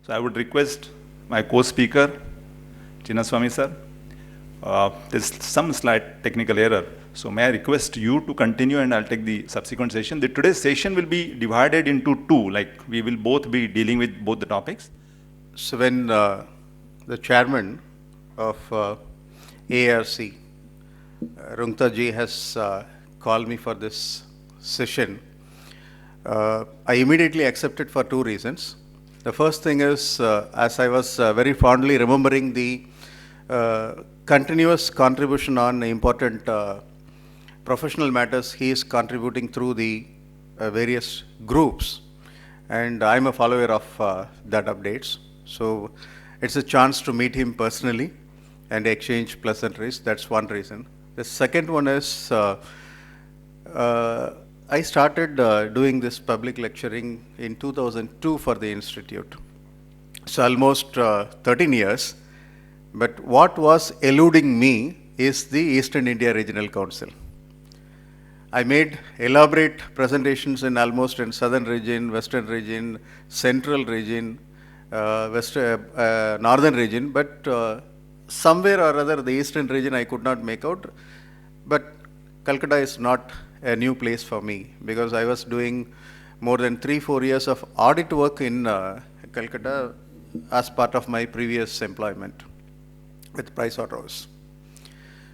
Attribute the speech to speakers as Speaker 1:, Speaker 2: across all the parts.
Speaker 1: So I would request my co-speaker, Chinnsamy sir. There's some slight technical error. So may I request you to continue and I'll take the subsequent session. Today's session will be divided into two, like we will both be dealing with both the topics.
Speaker 2: So when the chairman of ARC, Rungta ji has called me for this session, I immediately accepted for two reasons. The first thing is, as I was very fondly remembering the continuous contribution on important professional matters he is contributing through the various groups, and I'm a follower of that updates. So it's a chance to meet him personally and exchange pleasantries. That's one reason. The second one is I started doing this public lecturing in 2002 for the institute. So almost 13 years. But what was eluding me is the Eastern India Regional Council. I made elaborate presentations in almost in Southern region, Western region, Central region, Northern region, but somewhere or other the Eastern region I could not make out. But KOLKATA is not a new place for me because I was doing more than 3-4 years of audit work in KOLKATA as part of my previous employment with Pricewaterhouse.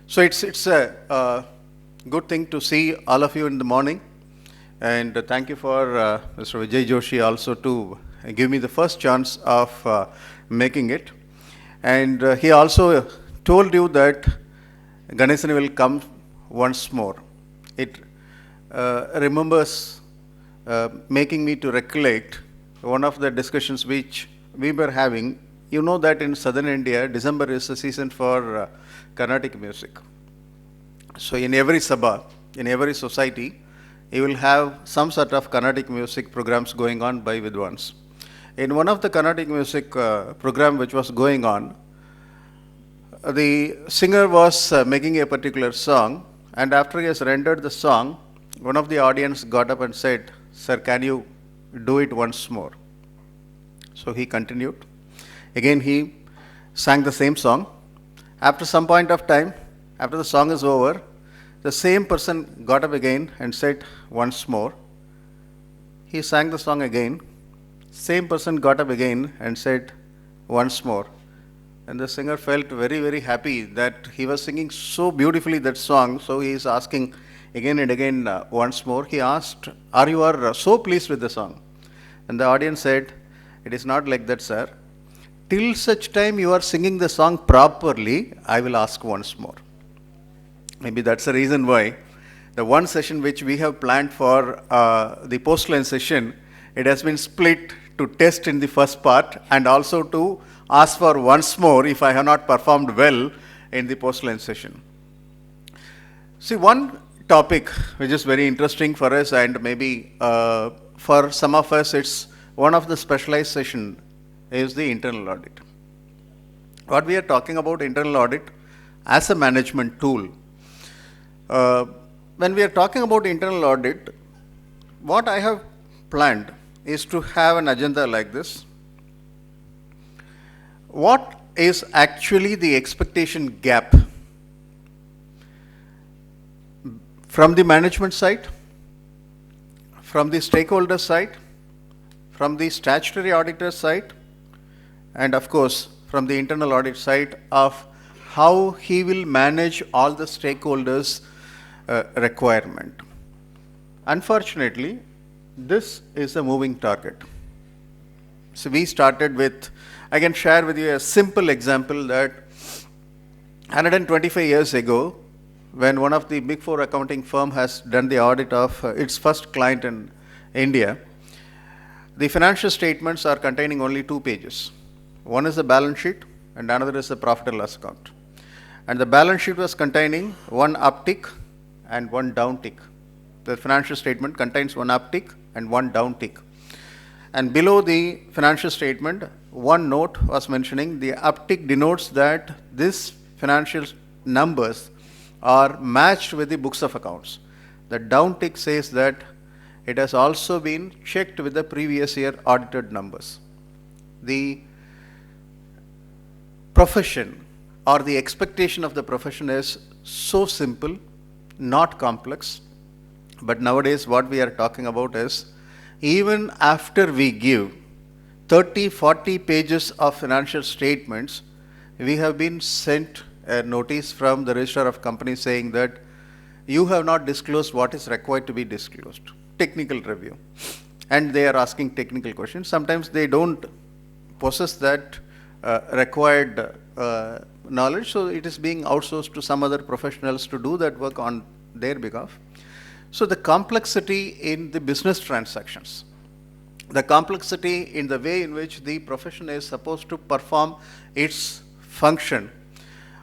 Speaker 2: So it's a good thing to see all of you in the morning, and thank you for Mr. Vijay Joshi also to give me the first chance of making it. And he also told you that Ganesan will come once more. It remembers making me to recollect one of the discussions which we were having. You know that in southern India, December is the season for Carnatic music. So in every sabha, in every society, you will have some sort of Carnatic music programs going on by Vidwans. In one of the Carnatic music program which was going on, the singer was making a particular song, and after he has rendered the song, one of the audience got up and said, "Sir, can you do it once more?" So he continued. Again he sang the same song. After some point of time, after the song is over, the same person got up again and said once more. He sang the song again. Same person got up again and said once more. And the singer felt very, very happy that he was singing so beautifully that song. So he is asking again and again once more. He asked, "Are you so pleased with the song?" And the audience said, "It is not like that, sir. Till such time you are singing the song properly, I will ask once more." Maybe that's the reason why the one session which we have planned for the post-line session, it has been split to test in the first part and also to ask for once more if I have not performed well in the post-line session. See, one topic which is very interesting for us, and maybe for some of us it's one of the specialized session, is the internal audit. What we are talking about internal audit as a management tool. When we are talking about internal audit, what I have planned is to have an agenda like this. What is actually the expectation gap from the management side, from the stakeholder side, from the statutory auditor side, and of course from the internal audit side of how he will manage all the stakeholders' requirement. Unfortunately, this is a moving target. So we started with, I can share with you a simple example that 125 years ago, when one of the big four accounting firm has done the audit of its first client in India, the financial statements are containing only 2 pages. One is the balance sheet and another is the profit and loss account. And the balance sheet was containing one uptick and one downtick. The financial statement contains one uptick and one downtick. And below the financial statement, one note was mentioning the uptick denotes that this financial numbers are matched with the books of accounts. The downtick says that it has also been checked with the previous year audited numbers. the profession or the expectation of the profession is so simple, not complex. But nowadays what we are talking about is, even after we give 30, 40 pages of financial statements, we have been sent a notice from the registrar of companies saying that you have not disclosed what is required to be disclosed. Technical review. And they are asking technical questions. Sometimes they don't possess that required knowledge, so it is being outsourced to some other professionals to do that work on their behalf. So the complexity in the business transactions, the complexity in the way in which the profession is supposed to perform its function,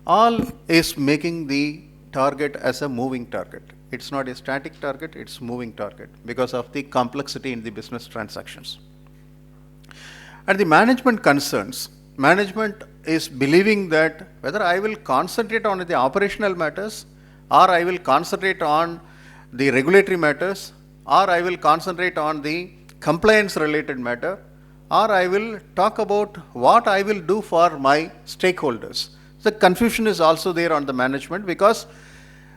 Speaker 2: all is making the target as a moving target. It's not a static target, it's moving target because of the complexity in the business transactions. And the management concerns, management is believing that whether I will concentrate on the operational matters, or I will concentrate on the regulatory matters, or I will concentrate on the compliance related matter, or I will talk about what I will do for my stakeholders. The confusion is also there on the management because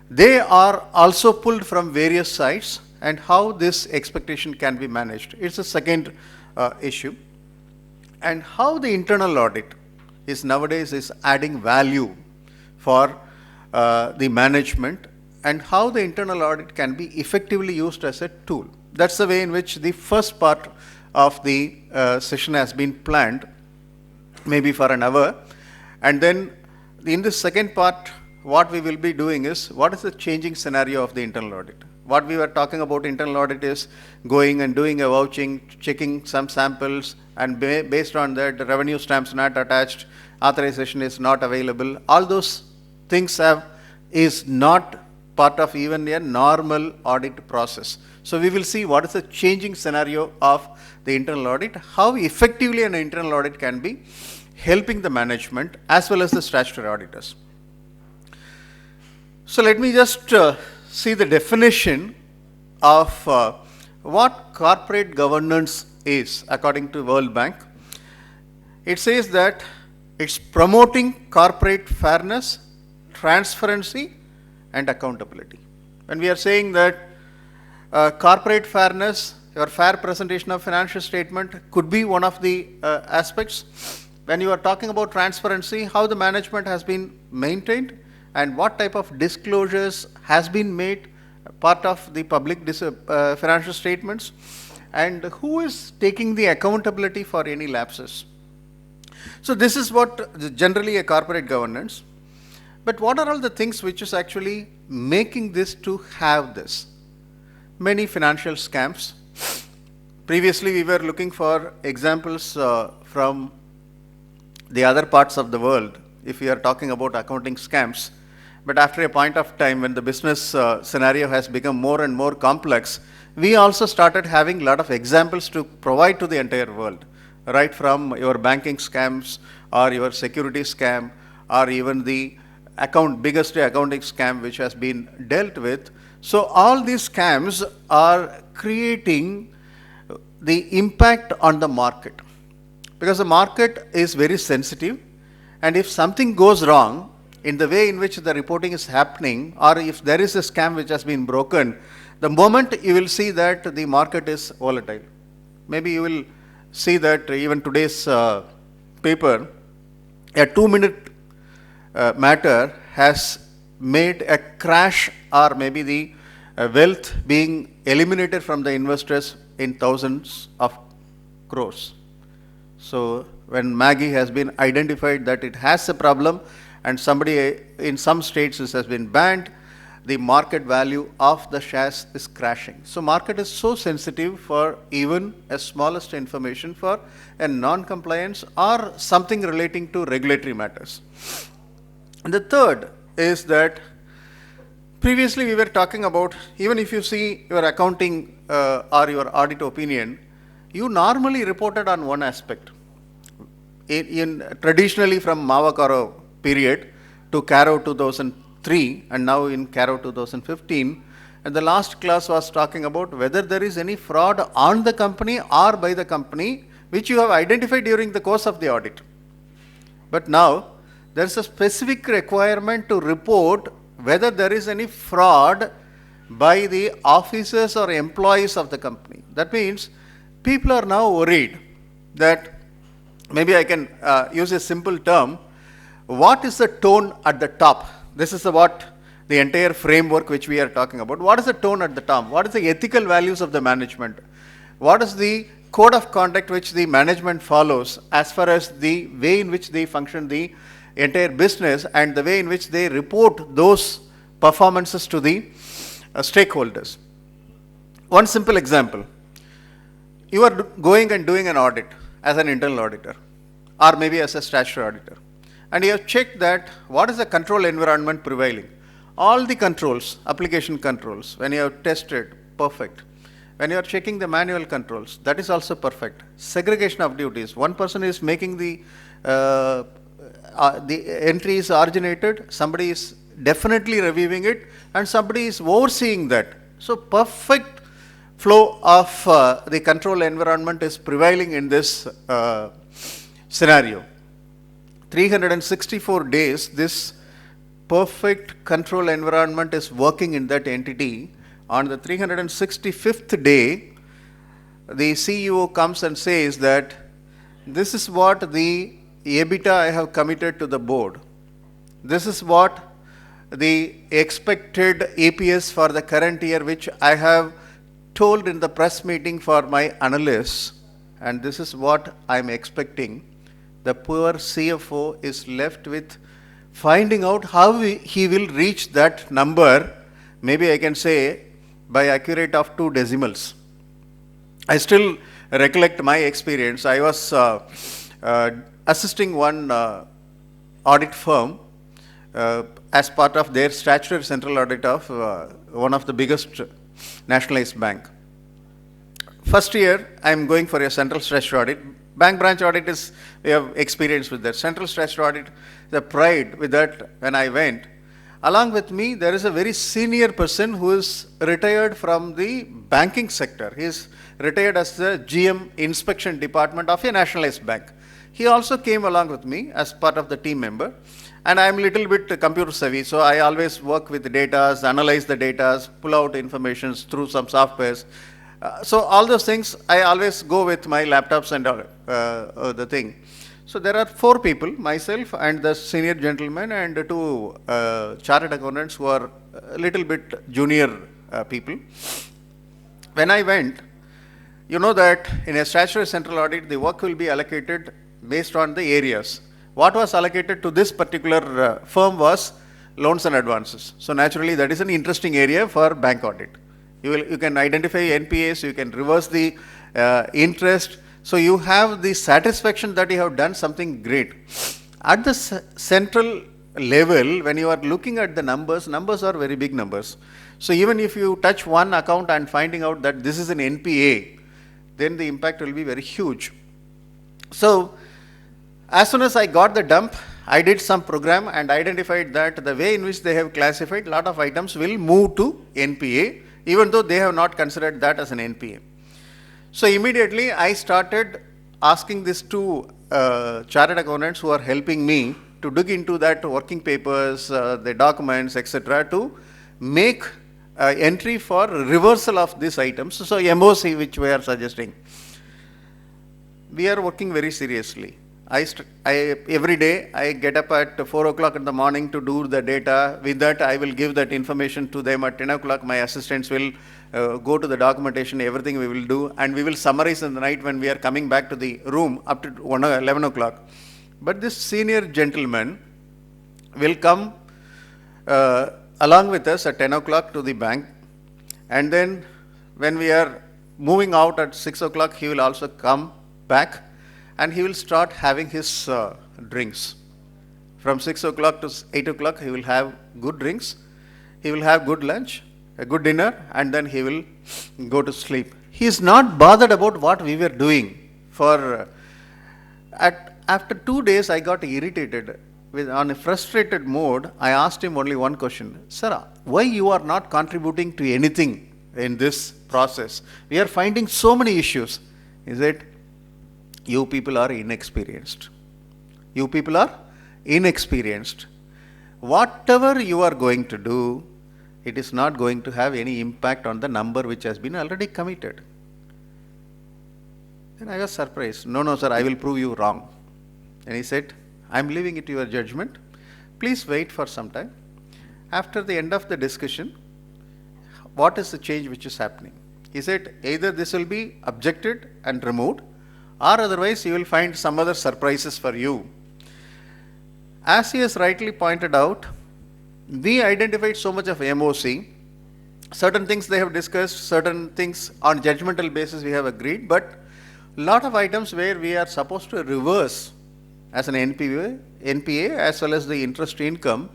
Speaker 2: they are also pulled from various sides, and how this expectation can be managed. It's a second issue. And how the internal audit is nowadays is adding value for the management, and how the internal audit can be effectively used as a tool. That's the way in which the first part of the session has been planned, maybe for an hour. And then in the second part, what we will be doing is, what is the changing scenario of the internal audit? What we were talking about internal audit is going and doing a vouching, checking some samples, and based on that, the revenue stamps not attached, authorization is not available. All those things is not part of even a normal audit process. So we will see what is the changing scenario of the internal audit, how effectively an internal audit can be helping the management as well as the statutory auditors. So let me just see the definition of what corporate governance is according to World Bank. It says that it's promoting corporate fairness, transparency, and accountability. When we are saying that corporate fairness or fair presentation of financial statement could be one of the aspects. When you are talking about transparency, how the management has been maintained and what type of disclosures has been made part of the public financial statements, and who is taking the accountability for any lapses. So this is what generally a corporate governance. But what are all the things which is actually making this to have this? Many financial scams. Previously we were looking for examples from the other parts of the world if we are talking about accounting scams. But after a point of time, when the business scenario has become more and more complex, we also started having a lot of examples to provide to the entire world, right from your banking scams or your security scam or even the biggest accounting scam which has been dealt with. So all these scams are creating the impact on the market, because the market is very sensitive, and if something goes wrong in the way in which the reporting is happening, or if there is a scam which has been broken, the moment you will see that the market is volatile. Maybe you will see that even today's paper, a 2-minute matter has made a crash, or maybe the wealth being eliminated from the investors in thousands of crores. So when Maggie has been identified that it has a problem, and somebody in some states this has been banned, the market value of the shares is crashing. So market is so sensitive for even a smallest information for a non-compliance or something relating to regulatory matters. And the third is that previously we were talking about, even if you see your accounting or your audit opinion, you normally reported on one aspect. Traditionally from Mavakaro period to Caro 2003 and now in Caro 2015, and the last class was talking about whether there is any fraud on the company or by the company which you have identified during the course of the audit. But now, there is a specific requirement to report whether there is any fraud by the officers or employees of the company. That means people are now worried that, maybe I can use a simple term, what is the tone at the top? This is what the entire framework which we are talking about. What is the tone at the top? What is the ethical values of the management? What is the code of conduct which the management follows as far as the way in which they function the entire business and the way in which they report those performances to the stakeholders? One simple example. You are going and doing an audit as an internal auditor or maybe as a statutory auditor, and you have checked that what is the control environment prevailing. All the controls, application controls, when you have tested, perfect. When you are checking the manual controls, that is also perfect. Segregation of duties. One person is making the entry is originated, somebody is definitely reviewing it, and somebody is overseeing that. So perfect flow of the control environment is prevailing in this scenario. 364 days, this perfect control environment is working in that entity. On the 365th day, the CEO comes and says that this is what the EBITDA I have committed to the board. This is what the expected EPS for the current year, which I have told in the press meeting for my analysts, and this is what I am expecting. The poor CFO is left with finding out how he will reach that number, maybe I can say by accurate of 2 decimals. I still recollect my experience. I was assisting one audit firm as part of their statutory central audit of one of the biggest nationalized bank. First year, I am going for a central statutory audit. Bank branch audit is, we have experience with that. Central statutory audit, the pride with that when I went. Along with me, there is a very senior person who is retired from the banking sector. He is retired as the GM inspection department of a nationalized bank. He also came along with me as part of the team member. And I am a little bit computer savvy, so I always work with the data, analyze the data, pull out information through some softwares. So all those things, I always go with my laptops and the thing. So there are 4 people, myself and the senior gentleman and 2 chartered accountants who are a little bit junior people. When I went, you know that in a statutory central audit, the work will be allocated based on the areas. What was allocated to this particular firm was loans and advances. So naturally, that is an interesting area for bank audit. You can identify NPAs, you can reverse the interest. So you have the satisfaction that you have done something great. At the central level, when you are looking at the numbers are very big numbers. So even if you touch one account and finding out that this is an NPA, then the impact will be very huge. So as soon as I got the dump, I did some program and identified that the way in which they have classified, lot of items will move to NPA, even though they have not considered that as an NPA. So immediately I started asking these 2 chartered accountants who are helping me to dig into that working papers, the documents, etc., to make entry for reversal of these items. So MOC, which we are suggesting. We are working very seriously. Every day I get up at 4 o'clock in the morning to do the data. With that, I will give that information to them. At 10 o'clock, my assistants will go to the documentation, everything we will do, and we will summarize in the night when we are coming back to the room up to 11 o'clock. But this senior gentleman will come along with us at 10 o'clock to the bank, and then when we are moving out at 6 o'clock, he will also come back and he will start having his drinks. From 6 o'clock to 8 o'clock, he will have good drinks, he will have good lunch, a good dinner, and then he will go to sleep. He is not bothered about what we were doing. After 2 days, I got irritated. On a frustrated mode, I asked him only one question. Sir, why you are not contributing to anything in this process? We are finding so many issues. Is it? You people are inexperienced. You people are inexperienced. Whatever you are going to do, it is not going to have any impact on the number which has been already committed. Then I was surprised. No, sir, I will prove you wrong. And he said, I am leaving it to your judgment. Please wait for some time. After the end of the discussion, what is the change which is happening? He said, either this will be objected and removed, or otherwise you will find some other surprises for you. As he has rightly pointed out, we identified so much of MOC. Certain things they have discussed, certain things on judgmental basis we have agreed, but lot of items where we are supposed to reverse as an NPA as well as the interest income,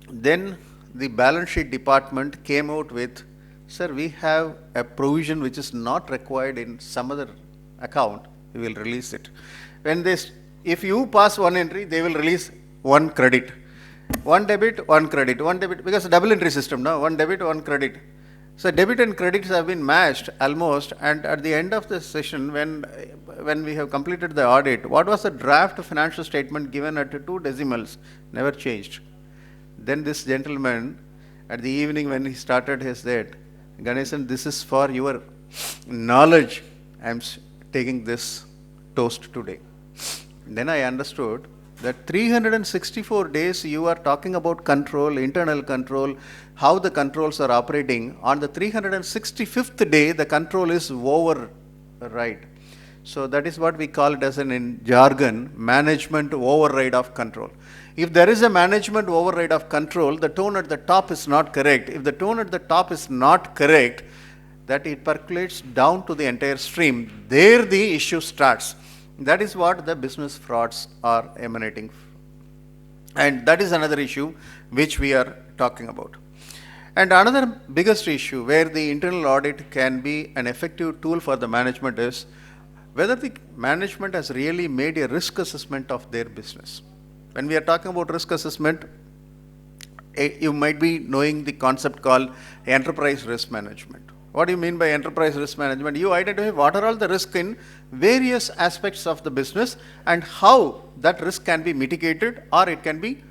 Speaker 2: then the balance sheet department came out with, sir, we have a provision which is not required in some other account, we will release it. When they, if you pass one entry, they will release one credit. One debit, one credit, one debit, because double entry system now, one debit, one credit. So debit and credits have been matched almost, and at the end of the session, when we have completed the audit, what was the draft financial statement given at 2 decimals? Never changed. Then this gentleman, at the evening when he started his said, Ganesan, this is for your knowledge. I am taking this toast today. Then I understood that 364 days you are talking about control, internal control, how the controls are operating. On the 365th day, the control is override. So that is what we call it as in jargon, management override of control. If there is a management override of control, the tone at the top is not correct. If the tone at the top is not correct, that it percolates down to the entire stream. There the issue starts. That is what the business frauds are emanating. And that is another issue which we are talking about. And another biggest issue where the internal audit can be an effective tool for the management is whether the management has really made a risk assessment of their business. When we are talking about risk assessment, you might be knowing the concept called enterprise risk management. What do you mean by enterprise risk management? You identify what are all the risks in various aspects of the business and how that risk can be mitigated or it can be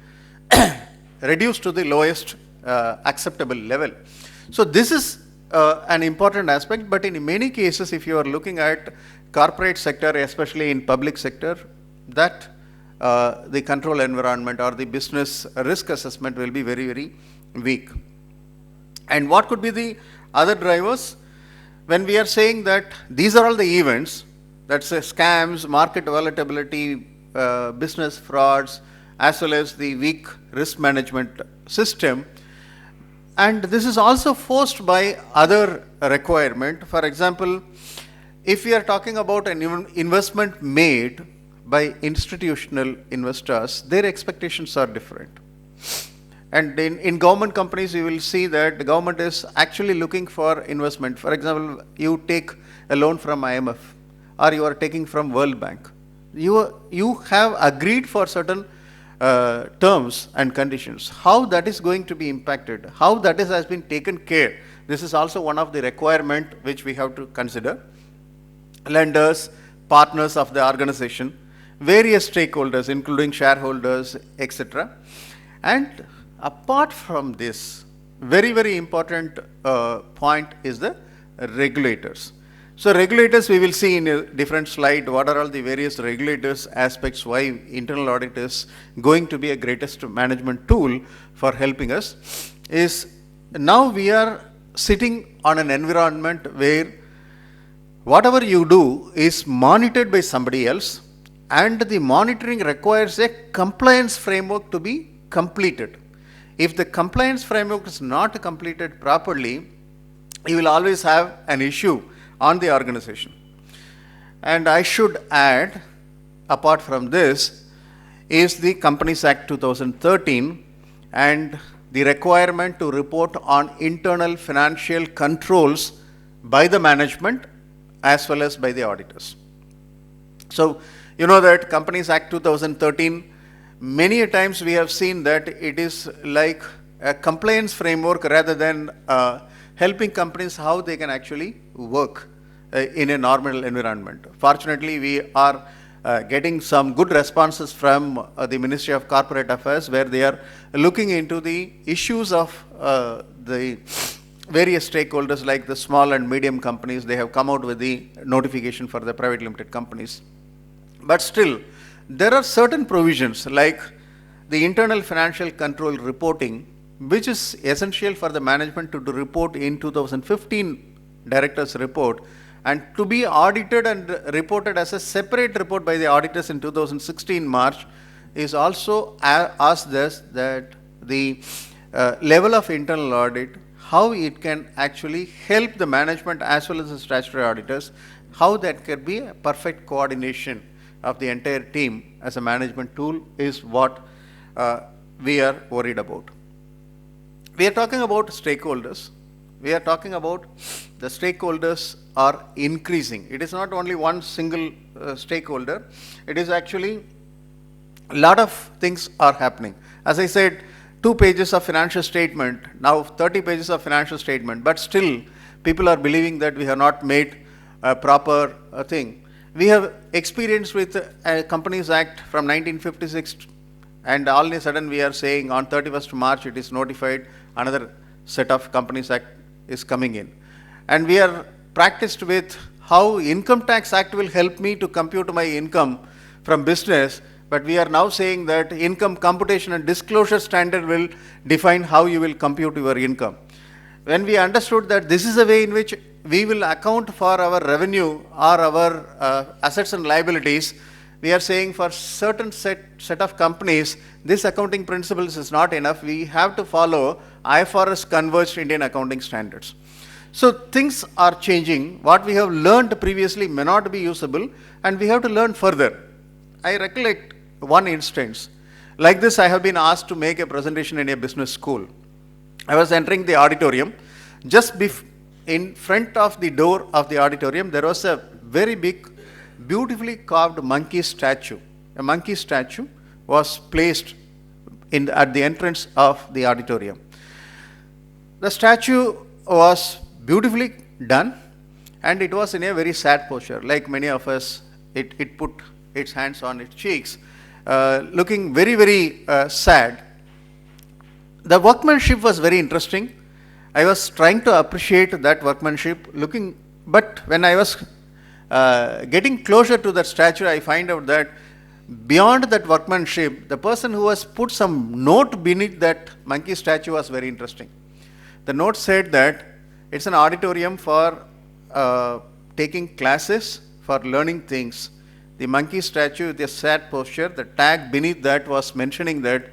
Speaker 2: reduced to the lowest acceptable level. So this is an important aspect, but in many cases, if you are looking at corporate sector, especially in public sector, that the control environment or the business risk assessment will be very, very weak. And what could be the other drivers? When we are saying that these are all the events, that's scams, market volatility, business frauds, as well as the weak risk management system. And this is also forced by other requirement. For example, if we are talking about an investment made by institutional investors, their expectations are different. And in government companies, you will see that the government is actually looking for investment. For example, you take a loan from IMF or you are taking from World Bank. You have agreed for certain terms and conditions. How that is going to be impacted, how that has been taken care, this is also one of the requirement which we have to consider. Lenders, partners of the organization, various stakeholders including shareholders, etc. And apart from this, very, very important point is the regulators. So regulators, we will see in a different slide what are all the various regulators aspects, why internal audit is going to be a greatest management tool for helping us. Is now we are sitting on an environment where whatever you do is monitored by somebody else, and the monitoring requires a compliance framework to be completed. If the compliance framework is not completed properly, you will always have an issue on the organization. And I should add, apart from this, is the Companies Act 2013 and the requirement to report on internal financial controls by the management as well as by the auditors. So, you know that Companies Act 2013, many a times we have seen that it is like a compliance framework rather than helping companies how they can actually work. in a normal environment. Fortunately, we are getting some good responses from the Ministry of Corporate Affairs, where they are looking into the issues of the various stakeholders like the small and medium companies. They have come out with the notification for the private limited companies. But still, there are certain provisions like the internal financial control reporting, which is essential for the management to report in 2015 director's report, and to be audited and reported as a separate report by the auditors in 2016 March, is also asked this, that the level of internal audit, how it can actually help the management as well as the statutory auditors, how that can be a perfect coordination of the entire team as a management tool, is what we are worried about. We are talking about stakeholders. We are talking about the stakeholders are increasing. It is not only one single stakeholder. It is actually a lot of things are happening. As I said, 2 pages of financial statement, now 30 pages of financial statement, but still people are believing that we have not made a proper thing. We have experience with Companies Act from 1956, and all of a sudden we are saying on 31st March it is notified, another set of Companies Act is coming in. And we are practiced with how Income Tax Act will help me to compute my income from business, but we are now saying that income computation and disclosure standard will define how you will compute your income. When we understood that this is a way in which we will account for our revenue or our assets and liabilities, we are saying for certain set of companies, this accounting principles is not enough. We have to follow IFRS converged Indian accounting standards. So things are changing. What we have learned previously may not be usable, and we have to learn further. I recollect one instance. Like this, I have been asked to make a presentation in a business school. I was entering the auditorium. Just in front of the door of the auditorium, there was a very big, beautifully carved monkey statue. A monkey statue was placed at the entrance of the auditorium. The statue was beautifully done, and it was in a very sad posture. Like many of us, it put its hands on its cheeks, looking very, very sad. The workmanship was very interesting. I was trying to appreciate that workmanship, but when I was getting closer to that statue, I find out that beyond that workmanship, the person who has put some note beneath that monkey statue was very interesting. The note said that it's an auditorium for taking classes, for learning things. The monkey statue with a sad posture, the tag beneath that was mentioning that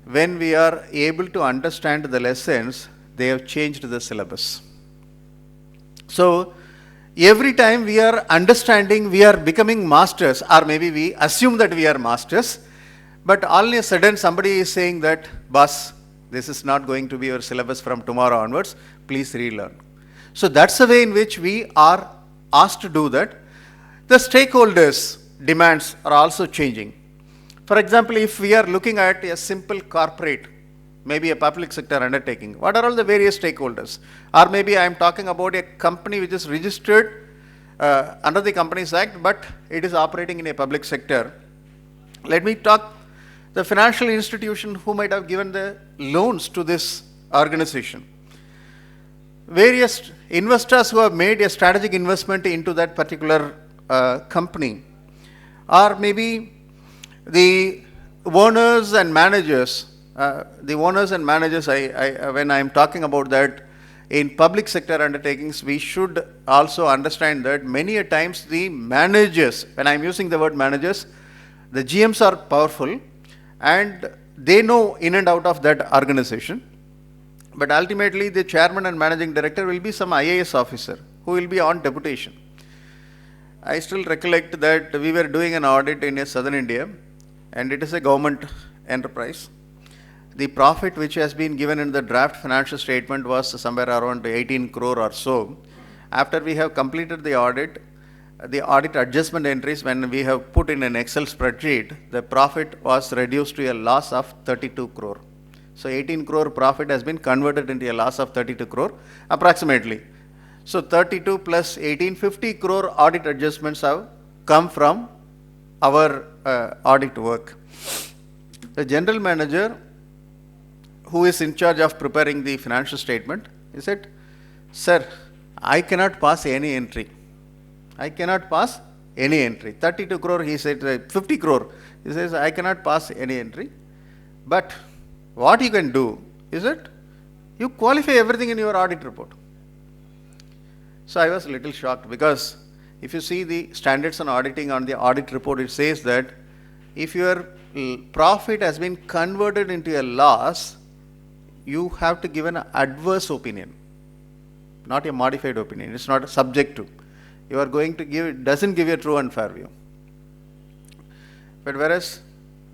Speaker 2: when we are able to understand the lessons, they have changed the syllabus. So every time we are understanding, we are becoming masters, or maybe we assume that we are masters, but all of a sudden somebody is saying that, boss, this is not going to be your syllabus from tomorrow onwards, please relearn. So that's the way in which we are asked to do that. The stakeholders' demands are also changing. For example, if we are looking at a simple corporate, maybe a public sector undertaking, what are all the various stakeholders? Or maybe I am talking about a company which is registered under the Companies Act, but it is operating in a public sector. Let me talk the financial institution who might have given the loans to this organization. Various investors who have made a strategic investment into that particular company, or maybe the owners and managers. When I am talking about that, in public sector undertakings, we should also understand that many a times the managers, when I am using the word managers, the GMs are powerful and they know in and out of that organization. But ultimately, the chairman and managing director will be some IAS officer who will be on deputation. I still recollect that we were doing an audit in southern India, and it is a government enterprise. The profit which has been given in the draft financial statement was somewhere around 18 crore or so. After we have completed the audit adjustment entries, when we have put in an Excel spreadsheet, the profit was reduced to a loss of 32 crore. So 18 crore profit has been converted into a loss of 32 crore approximately. So 32 plus 18, 50 crore audit adjustments have come from our audit work. The general manager, who is in charge of preparing the financial statement, he said, "Sir, I cannot pass any entry. I cannot pass any entry." 32 crore, he said, 50 crore. He says, "I cannot pass any entry. But what you can do is that you qualify everything in your audit report." So I was a little shocked, because if you see the standards on auditing on the audit report, it says that if your profit has been converted into a loss, you have to give an adverse opinion, not a modified opinion. It's not subject to. You are going to give, it doesn't give you a true and fair view. But whereas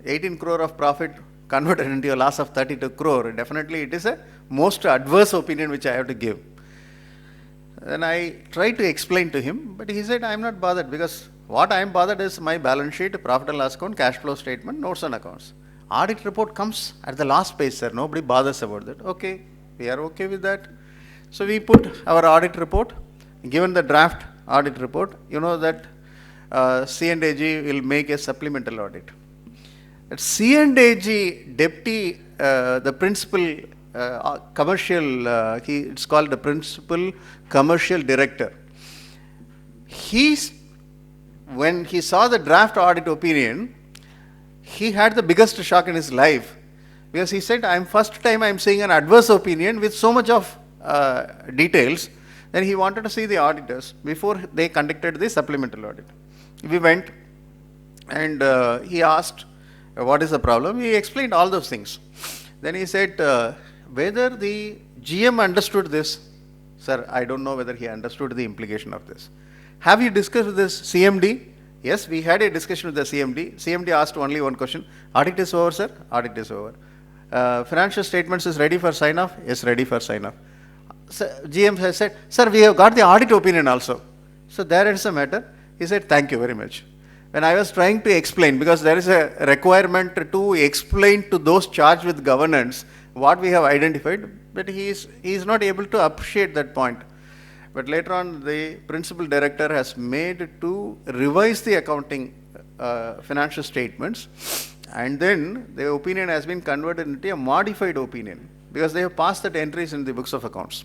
Speaker 2: 18 crore of profit converted into a loss of 32 crore, definitely it is a most adverse opinion which I have to give. Then I tried to explain to him, but he said, "I am not bothered, because what I am bothered is my balance sheet, profit and loss account, cash flow statement, notes and accounts. Audit report comes at the last page, sir. Nobody bothers about that." Okay, we are okay with that. So we put our audit report, given the draft audit report, you know that C&AG will make a supplemental audit. At C&AG deputy, the principal commercial, it's called the principal commercial director. When he saw the draft audit opinion, he had the biggest shock in his life, because he said, first time I'm seeing an adverse opinion with so much of details. Then he wanted to see the auditors before they conducted the supplemental audit. We went, and he asked, "What is the problem?" He explained all those things. Then he said, "Whether the GM understood this?" "Sir, I don't know whether he understood the implication of this." "Have you discussed with this CMD?" "Yes, we had a discussion with the CMD. CMD asked only one question. Audit is over, sir?" "Audit is over." "Financial statements is ready for sign off?" "Yes, ready for sign off." GM has said, "Sir, we have got the audit opinion also." So there is a matter. He said, "Thank you very much." When I was trying to explain, because there is a requirement to explain to those charged with governance what we have identified, but he is not able to appreciate that point. But later on, the principal director has made to revise the accounting financial statements, and then the opinion has been converted into a modified opinion, because they have passed that entries in the books of accounts.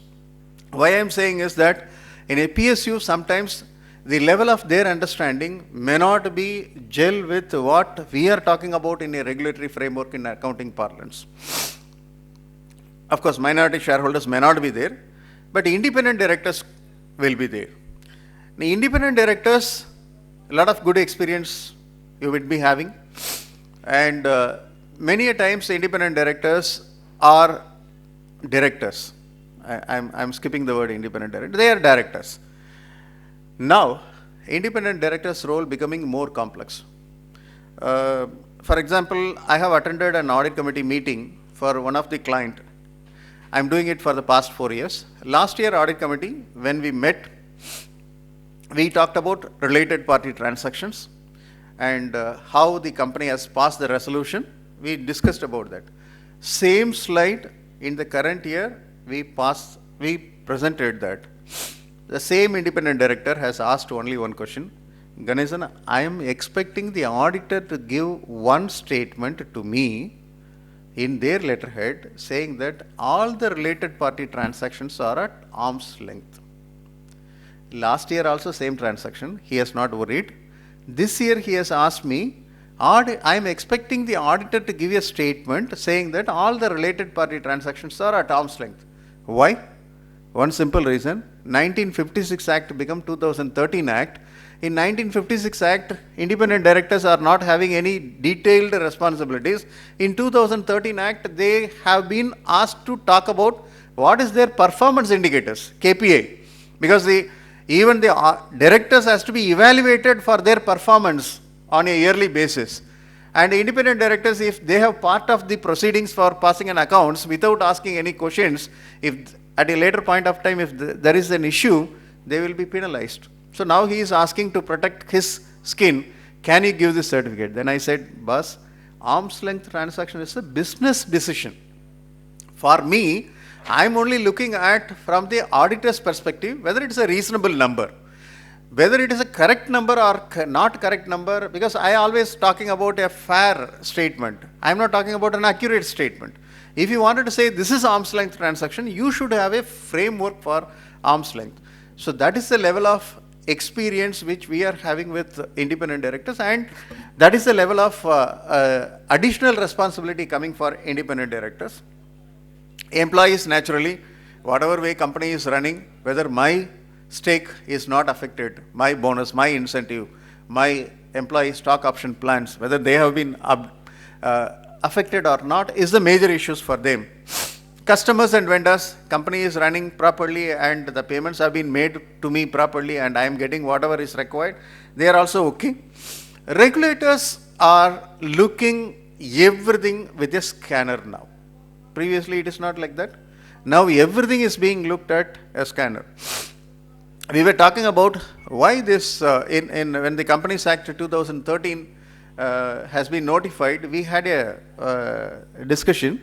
Speaker 2: Why I am saying is that in a PSU, sometimes the level of their understanding may not be gel with what we are talking about in a regulatory framework in accounting parlance. Of course, minority shareholders may not be there, but independent directors will be there. The independent directors, a lot of good experience you will be having, and many a times the independent directors are directors. I'm skipping the word independent director. They are directors. Now, independent directors' role becoming more complex. For example, I have attended an audit committee meeting for one of the client. I'm doing it for the past 4 years. Last year, audit committee, when we met, we talked about related party transactions and how the company has passed the resolution. We discussed about that. Same slide in the current year, we presented that. The same independent director has asked only one question. "Ganesan, I am expecting the auditor to give one statement to me in their letterhead saying that all the related party transactions are at arm's length." Last year also same transaction, he has not worried. This year he has asked me, I am expecting the auditor to give a statement saying that all the related party transactions are at arm's length. Why? One simple reason. 1956 Act became 2013 Act. In 1956 Act, independent directors are not having any detailed responsibilities. In 2013 Act, they have been asked to talk about what is their performance indicators, KPI, because even the directors has to be evaluated for their performance on a yearly basis. And independent directors, if they have part of the proceedings for passing an accounts without asking any questions, if at a later point of time, if there is an issue, they will be penalized. So now he is asking to protect his skin, "Can you give this certificate?" Then I said, "Boss, arm's length transaction is a business decision. For me, I'm only looking at from the auditor's perspective whether it's a reasonable number. Whether it is a correct number or not correct number, because I always talking about a fair statement. I'm not talking about an accurate statement. If you wanted to say this is arm's length transaction, you should have a framework for arm's length. So that is the level of experience which we are having with independent directors, and that is the level of additional responsibility coming for independent directors. Employees, naturally, whatever way company is running, whether my stake is not affected, my bonus, my incentive, my employee stock option plans, whether they have been affected or not, is the major issues for them. Customers and vendors, company is running properly and the payments have been made to me properly and I am getting whatever is required, they are also okay. Regulators are looking everything with a scanner now. Previously it is not like that. Now everything is being looked at a scanner. We were talking about why this, when the Companies Act 2013 has been notified, we had a discussion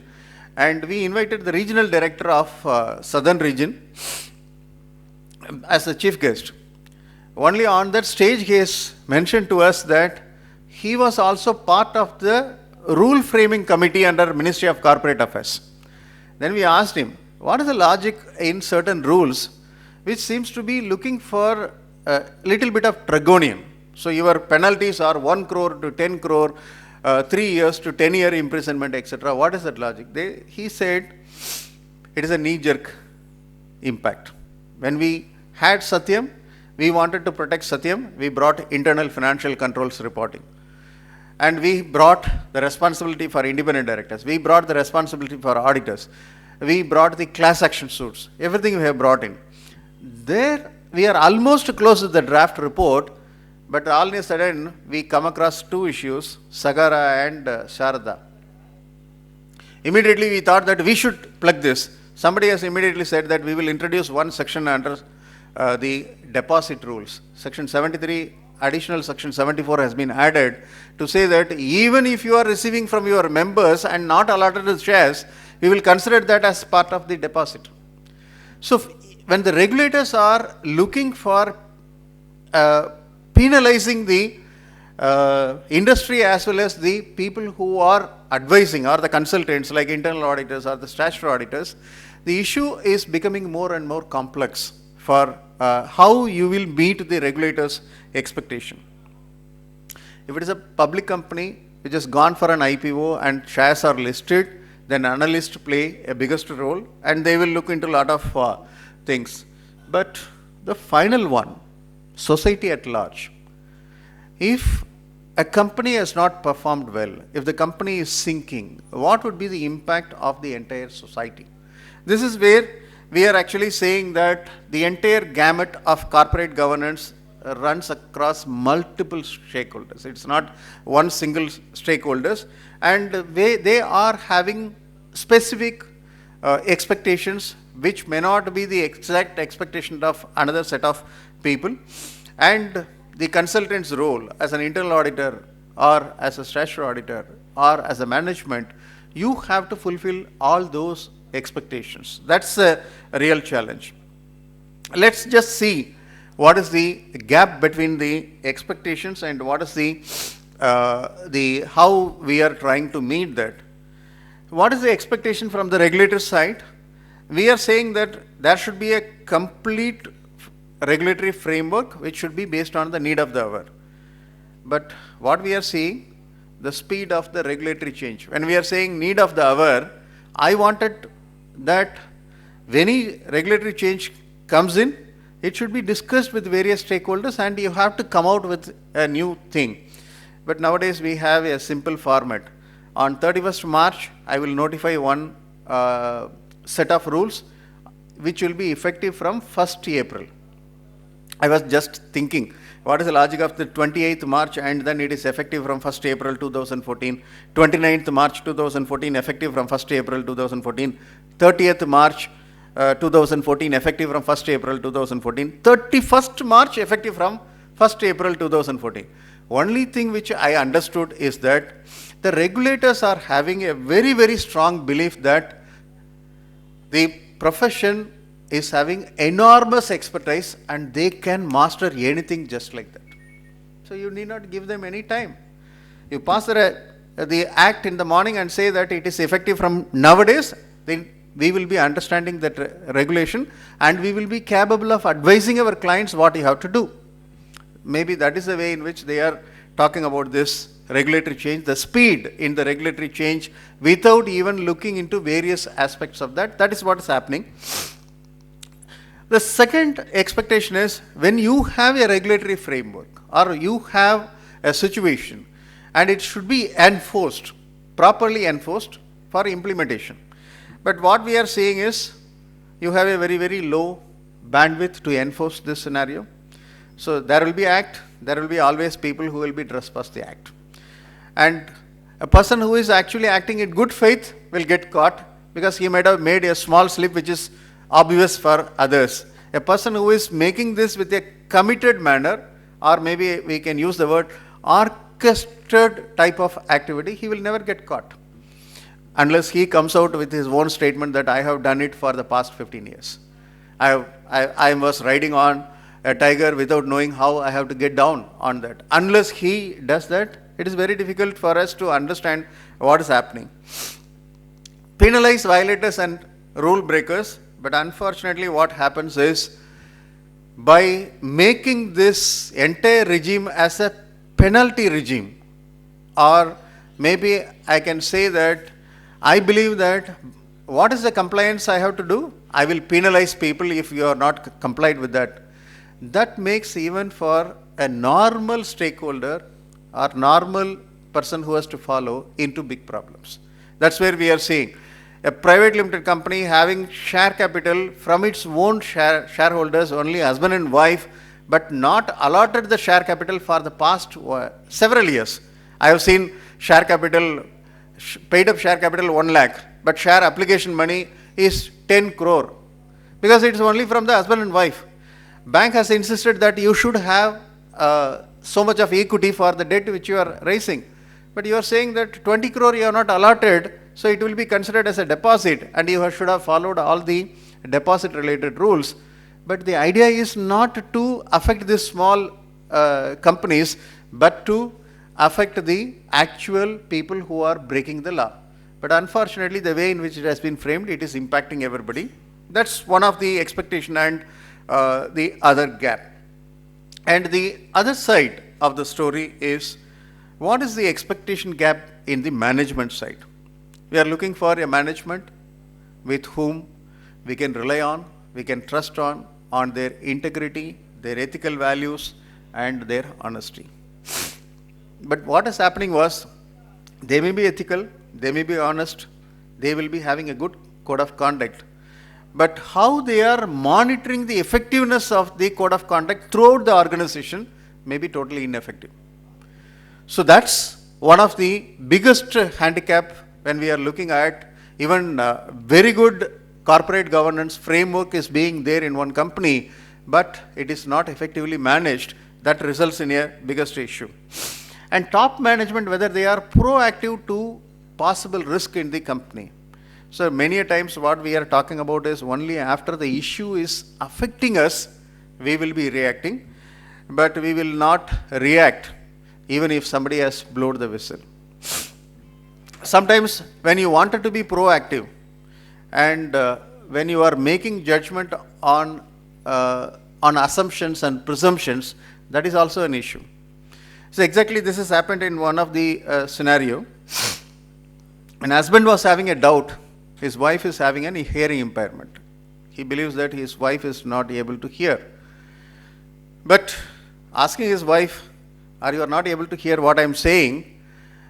Speaker 2: and we invited the regional director of Southern region as a chief guest. Only on that stage he has mentioned to us that he was also part of the rule framing committee under Ministry of Corporate Affairs. Then we asked him, what is the logic in certain rules which seems to be looking for a little bit of draconian? So your penalties are 1 crore to 10 crore, 3 years to 10-year imprisonment, etc. What is that logic? He said it is a knee-jerk impact. When we had Satyam, we wanted to protect Satyam, we brought internal financial controls reporting. And we brought the responsibility for independent directors. We brought the responsibility for auditors. We brought the class action suits. Everything we have brought in. There we are almost close to the draft report, but all of a sudden we come across two issues, Sagara and Sharada. Immediately we thought that we should plug this. Somebody has immediately said that we will introduce one section under the deposit rules. Section 73, additional section 74 has been added to say that even if you are receiving from your members and not allotted the shares, we will consider that as part of the deposit. So when the regulators are looking for penalizing the industry as well as the people who are advising or the consultants like internal auditors or the statutory auditors, the issue is becoming more and more complex for how you will meet the regulators' expectation. If it is a public company which has gone for an IPO and shares are listed, then analysts play a biggest role and they will look into a lot of things. But the final one, society at large. If a company has not performed well, if the company is sinking, what would be the impact of the entire society? This is where we are actually saying that the entire gamut of corporate governance runs across multiple stakeholders. It's not one single stakeholders, and they are having specific expectations which may not be the exact expectation of another set of people, and the consultant's role as an internal auditor or as a statutory auditor or as a management, you have to fulfill all those expectations. That's a real challenge. Let's just see what is the gap between the expectations and what is the how we are trying to meet that. What is the expectation from the regulator side? We are saying that there should be a complete regulatory framework which should be based on the need of the hour. But what we are seeing, the speed of the regulatory change. When we are saying need of the hour, I wanted that when any regulatory change comes in, it should be discussed with various stakeholders and you have to come out with a new thing. But nowadays we have a simple format. On 31st March, I will notify one set of rules which will be effective from 1st April. I was just thinking, what is the logic of the 28th March and then it is effective from 1st April 2014, 29th March 2014 effective from 1st April 2014, 30th March 2014 effective from 1st April 2014, 31st March effective from 1st April 2014. Only thing which I understood is that the regulators are having a very, very strong belief that the profession is having enormous expertise and they can master anything just like that. So you need not give them any time. You pass the act in the morning and say that it is effective from nowadays, then we will be understanding that regulation and we will be capable of advising our clients what you have to do. Maybe that is the way in which they are talking about this regulatory change, the speed in the regulatory change without even looking into various aspects of that. That is what is happening. The second expectation is when you have a regulatory framework or you have a situation and it should be enforced, properly enforced for implementation. But what we are seeing is you have a very, very low bandwidth to enforce this scenario. So there will be act, there will be always people who will be trespass the act. And a person who is actually acting in good faith will get caught because he might have made a small slip which is obvious for others. A person who is making this with a committed manner, or maybe we can use the word orchestrated type of activity, he will never get caught. Unless he comes out with his own statement that I have done it for the past 15 years. I was riding on a tiger without knowing how I have to get down on that. Unless he does that, it is very difficult for us to understand what is happening. Penalize violators and rule breakers, but unfortunately what happens is by making this entire regime as a penalty regime, or maybe I can say that I believe that what is the compliance I have to do? I will penalize people if you are not complied with that. That makes even for a normal stakeholder or normal person who has to follow into big problems. That's where we are seeing a private limited company having share capital from its own shareholders, only husband and wife, but not allotted the share capital for the past several years. I have seen share capital, paid up share capital 1 lakh, but share application money is 10 crore because it is only from the husband and wife. Bank has insisted that you should have so much of equity for the debt which you are raising. But you are saying that 20 crore you are not allotted, so it will be considered as a deposit and you should have followed all the deposit related rules. But the idea is not to affect these small companies, but to affect the actual people who are breaking the law. But unfortunately, the way in which it has been framed, it is impacting everybody. That's one of the expectation and the other gap. And the other side of the story is, what is the expectation gap in the management side? We are looking for a management with whom we can rely on, we can trust on their integrity, their ethical values, and their honesty. But what is happening was, they may be ethical, they may be honest, they will be having a good code of conduct. But how they are monitoring the effectiveness of the code of conduct throughout the organization may be totally ineffective. So that's one of the biggest handicap when we are looking at even very good corporate governance framework is being there in one company, but it is not effectively managed. That results in a biggest issue. And top management, whether they are proactive to possible risk in the company. So many a times what we are talking about is only after the issue is affecting us, we will be reacting, but we will not react even if somebody has blown the whistle. Sometimes when you wanted to be proactive and when you are making judgment on assumptions and presumptions, that is also an issue. So exactly this has happened in one of the scenario. An husband was having a doubt, his wife is having an hearing impairment. He believes that his wife is not able to hear. But asking his wife, are you not able to hear what I am saying,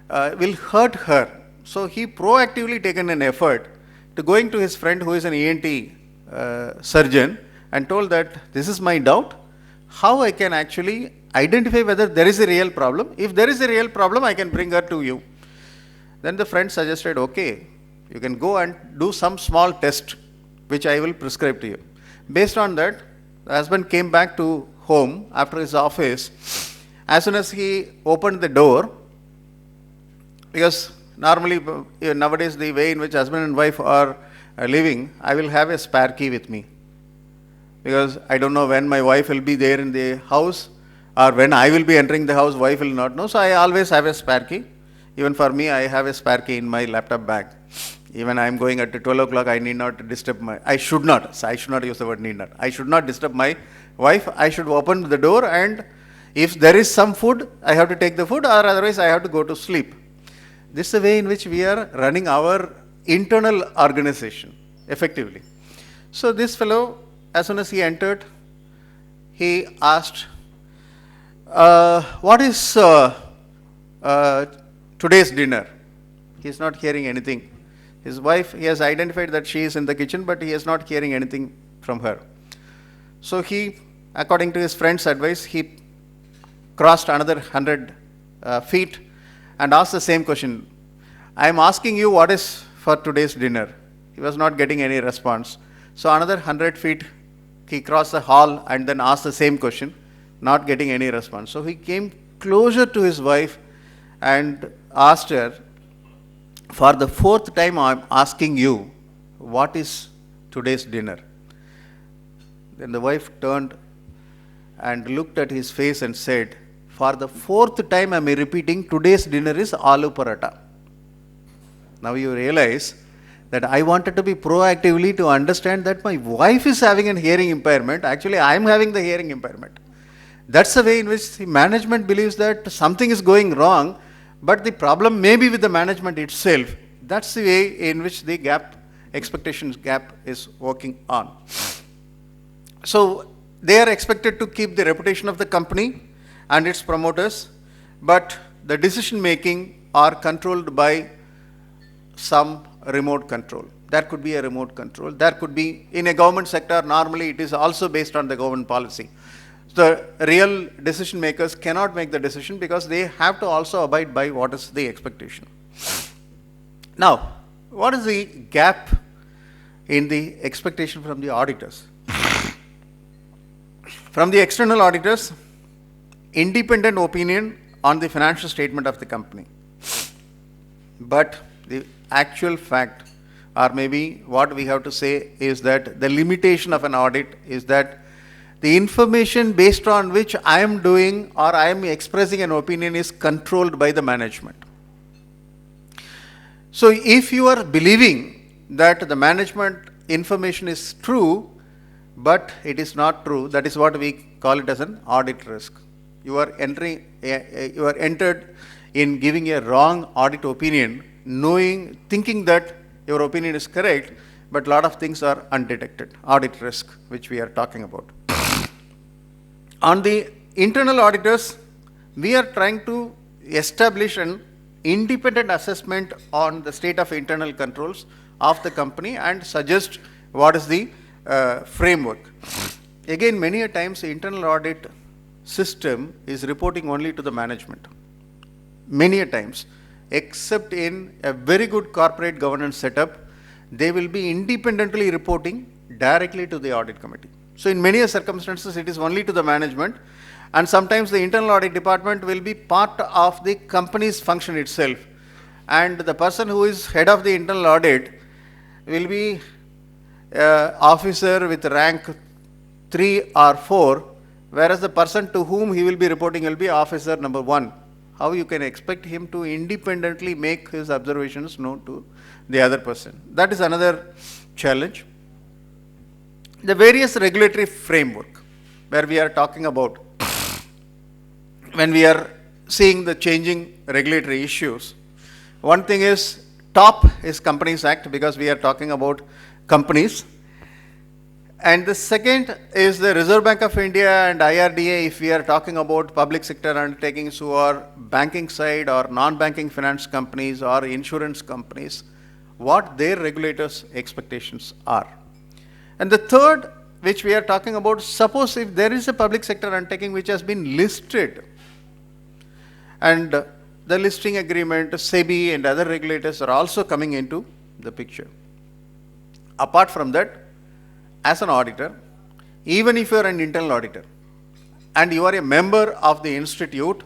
Speaker 2: will hurt her. So he proactively taken an effort to going to his friend who is an ENT surgeon and told that this is my doubt, how I can actually identify whether there is a real problem. If there is a real problem, I can bring her to you. Then the friend suggested, okay, you can go and do some small test which I will prescribe to you. Based on that, the husband came back to home after his office. As soon as he opened the door, because normally nowadays the way in which husband and wife are living, I will have a spare key with me. Because I don't know when my wife will be there in the house, or when I will be entering the house, wife will not know. So I always have a spare key. Even for me, I have a spare key in my laptop bag. Even I am going at 12 o'clock, I need not disturb I should not use the word need not. I should not disturb my wife. I should open the door, and if there is some food, I have to take the food, or otherwise I have to go to sleep. This is the way in which we are running our internal organization effectively. So this fellow, as soon as he entered, he asked, what is today's dinner? He is not hearing anything. His wife, he has identified that she is in the kitchen, but he is not hearing anything from her. So he, according to his friend's advice, he crossed another 100 feet and asked the same question. I am asking you what is for today's dinner. He was not getting any response. So another 100 feet, he crossed the hall and then asked the same question, not getting any response. So he came closer to his wife and asked her, for the fourth time I am asking you, what is today's dinner? Then the wife turned and looked at his face and said, for the fourth time I am repeating, today's dinner is aloo paratha. Now you realize that I wanted to be proactively to understand that my wife is having a hearing impairment. Actually, I am having the hearing impairment. That's the way in which the management believes that something is going wrong, but the problem may be with the management itself. That's the way in which the expectations gap is working on. So they are expected to keep the reputation of the company and its promoters, but the decision making are controlled by some remote control. There could be a remote control. There could be, in a government sector, normally it is also based on the government policy. The real decision makers cannot make the decision because they have to also abide by what is the expectation. Now, what is the gap in the expectation from the auditors? From the external auditors, independent opinion on the financial statement of the company. But the actual fact, or maybe what we have to say, is that the limitation of an audit is that the information based on which I am doing or I am expressing an opinion is controlled by the management. So if you are believing that the management information is true, but it is not true, that is what we call it as an audit risk. You are entered in giving a wrong audit opinion, thinking that your opinion is correct, but a lot of things are undetected. Audit risk, which we are talking about. On the internal auditors, we are trying to establish an independent assessment on the state of internal controls of the company and suggest what is the framework. Again, many a times the internal audit system is reporting only to the management. Many a times, except in a very good corporate governance setup, they will be independently reporting directly to the audit committee. So in many circumstances, it is only to the management, and sometimes the internal audit department will be part of the company's function itself. And the person who is head of the internal audit will be officer with rank 3 or 4, whereas the person to whom he will be reporting will be officer number 1. How you can expect him to independently make his observations known to the other person? That is another challenge. The various regulatory framework where we are talking about, when we are seeing the changing regulatory issues, one thing is top is Companies Act, because we are talking about companies. And the second is the Reserve Bank of India and IRDA, if we are talking about public sector undertakings who are banking side or non-banking finance companies or insurance companies, what their regulators' expectations are. And the third, which we are talking about, suppose if there is a public sector undertaking which has been listed, and the listing agreement, SEBI and other regulators are also coming into the picture. Apart from that, as an auditor, even if you are an internal auditor and you are a member of the institute,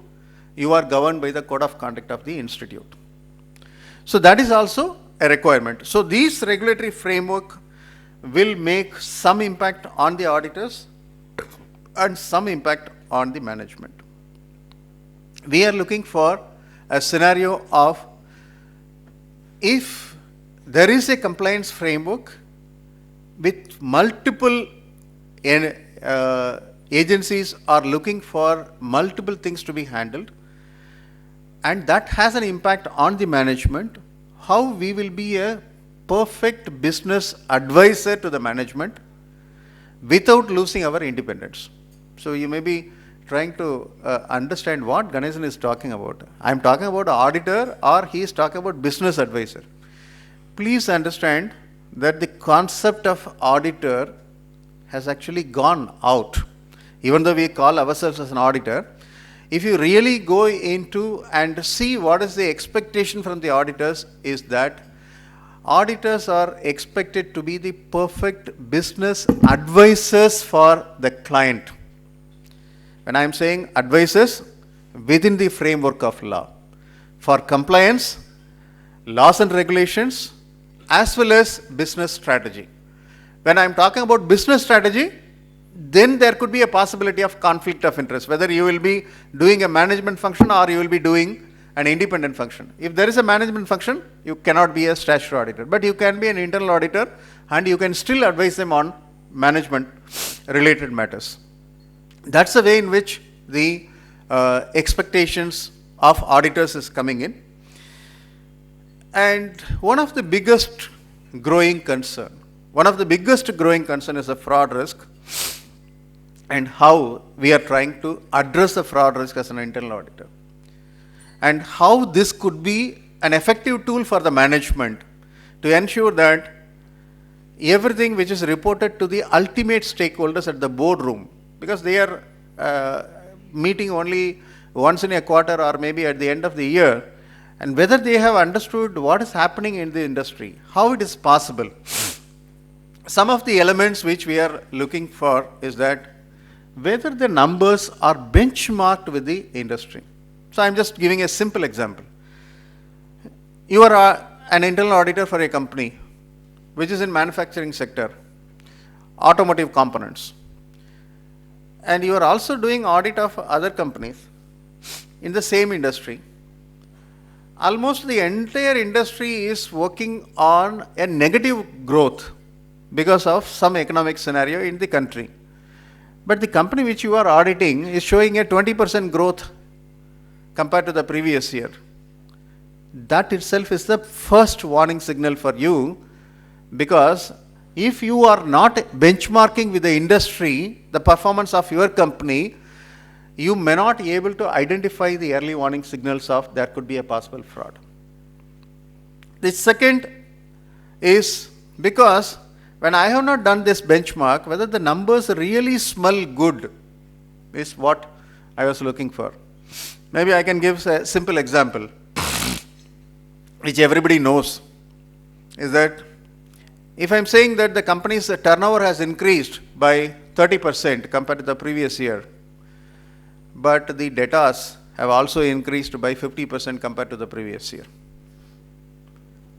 Speaker 2: you are governed by the code of conduct of the institute. So that is also a requirement. So these regulatory framework will make some impact on the auditors and some impact on the management. We are looking for a scenario of if there is a compliance framework with multiple agencies are looking for multiple things to be handled, and that has an impact on the management, how we will be a perfect business advisor to the management without losing our independence. So you may be trying to understand what Ganesan is talking about. I am talking about auditor or he is talking about business advisor. Please understand that the concept of auditor has actually gone out. Even though we call ourselves as an auditor, if you really go into and see what is the expectation from the auditors, is that auditors are expected to be the perfect business advisors for the client. When I am saying advisors, within the framework of law, for compliance, laws and regulations, as well as business strategy. When I am talking about business strategy, then there could be a possibility of conflict of interest, whether you will be doing a management function or you will be doing an independent function. If there is a management function, you cannot be a statutory auditor, but you can be an internal auditor and you can still advise them on management related matters. That's the way in which the expectations of auditors is coming in. And one of the biggest growing concern is the fraud risk, and how we are trying to address the fraud risk as an internal auditor, and how this could be an effective tool for the management to ensure that everything which is reported to the ultimate stakeholders at the boardroom, because they are meeting only once in a quarter or maybe at the end of the year, and whether they have understood what is happening in the industry, how it is possible. Some of the elements which we are looking for is that whether the numbers are benchmarked with the industry. So I am just giving a simple example. You are an internal auditor for a company which is in manufacturing sector, automotive components, and you are also doing audit of other companies in the same industry. Almost the entire industry is working on a negative growth because of some economic scenario in the country. But the company which you are auditing is showing a 20% growth compared to the previous year. That itself is the first warning signal for you, because if you are not benchmarking with the industry, the performance of your company, you may not be able to identify the early warning signals of there could be a possible fraud. The second is because when I have not done this benchmark, whether the numbers really smell good is what I was looking for. Maybe I can give a simple example, which everybody knows, is that if I am saying that the company's turnover has increased by 30% compared to the previous year, but the debtors have also increased by 50% compared to the previous year.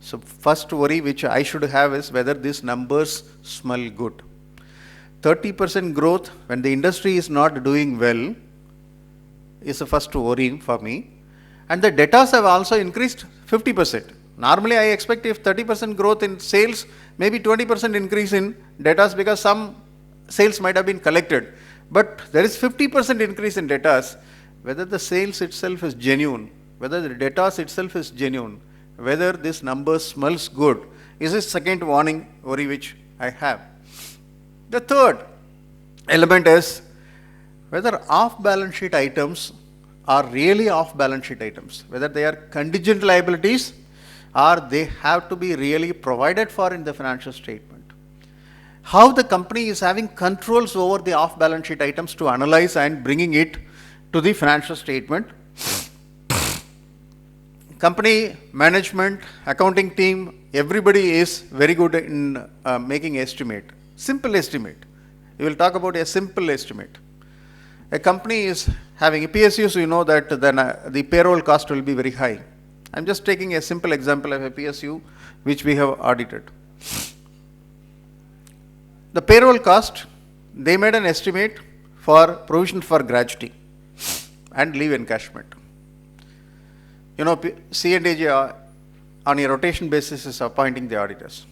Speaker 2: So first worry which I should have is whether these numbers smell good. 30% growth when the industry is not doing well is the first worry for me. And the debtors have also increased 50%. Normally I expect if 30% growth in sales, maybe 20% increase in debtors, because some sales might have been collected. But there is 50% increase in debtors. Whether the sales itself is genuine, whether the debtors itself is genuine, whether this number smells good, is a second warning worry which I have. The third element is whether off-balance sheet items are really off-balance sheet items, whether they are contingent liabilities or they have to be really provided for in the financial statement. How the company is having controls over the off-balance sheet items to analyze and bringing it to the financial statement. Company management, accounting team, everybody is very good in making estimate, simple estimate. We will talk about a simple estimate. A company is having a PSU, so you know that then the payroll cost will be very high. I'm just taking a simple example of a PSU which we have audited. The payroll cost, they made an estimate for provision for gratuity and leave encashment. You know, C&AG on a rotation basis is appointing the auditors.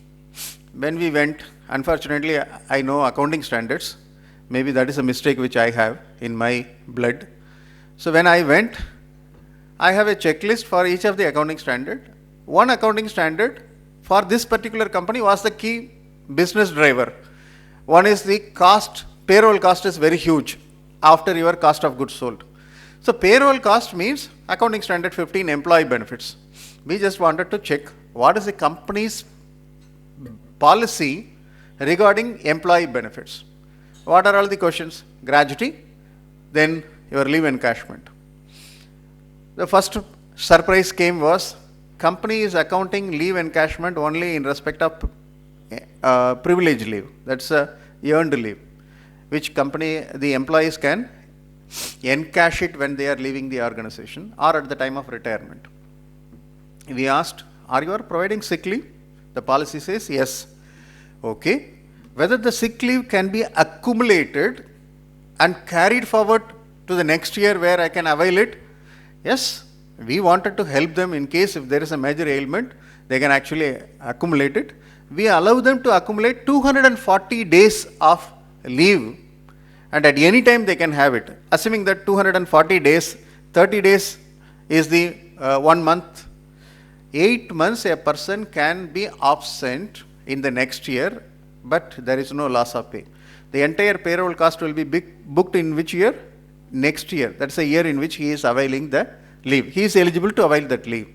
Speaker 2: When we went, unfortunately, I know accounting standards. Maybe that is a mistake which I have in my blood. So when I went, I have a checklist for each of the accounting standard. One accounting standard for this particular company was the key business driver. One is the cost, payroll cost is very huge after your cost of goods sold. So payroll cost means accounting standard 15 employee benefits. We just wanted to check what is the company's policy regarding employee benefits. What are all the questions? Gratuity, then your leave encashment. The first surprise came was company is accounting leave encashment only in respect of privilege leave. That's a earned leave, which company the employees can encash it when they are leaving the organization or at the time of retirement. We asked, are you providing sick leave? The policy says yes. Okay. Whether the sick leave can be accumulated and carried forward to the next year where I can avail it? Yes. We wanted to help them in case if there is a major ailment, they can actually accumulate it. We allow them to accumulate 240 days of leave, and at any time they can have it. Assuming that 240 days, 30 days is the 1 month. 8 months a person can be absent in the next year, but there is no loss of pay. The entire payroll cost will be booked in which year? Next year. That's the year in which he is availing the leave. He is eligible to avail that leave.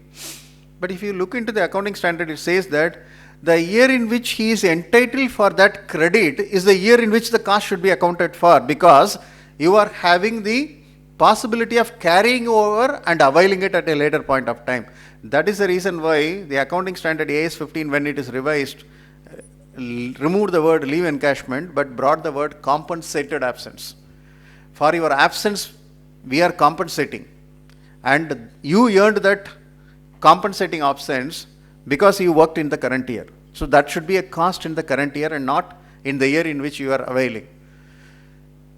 Speaker 2: But if you look into the accounting standard, it says that the year in which he is entitled for that credit is the year in which the cost should be accounted for, because you are having the possibility of carrying over and availing it at a later point of time. That is the reason why the accounting standard AS 15, when it is revised, removed the word leave encashment but brought the word compensated absence. For your absence, we are compensating, and you earned that compensating absence because you worked in the current year. So that should be a cost in the current year and not in the year in which you are availing.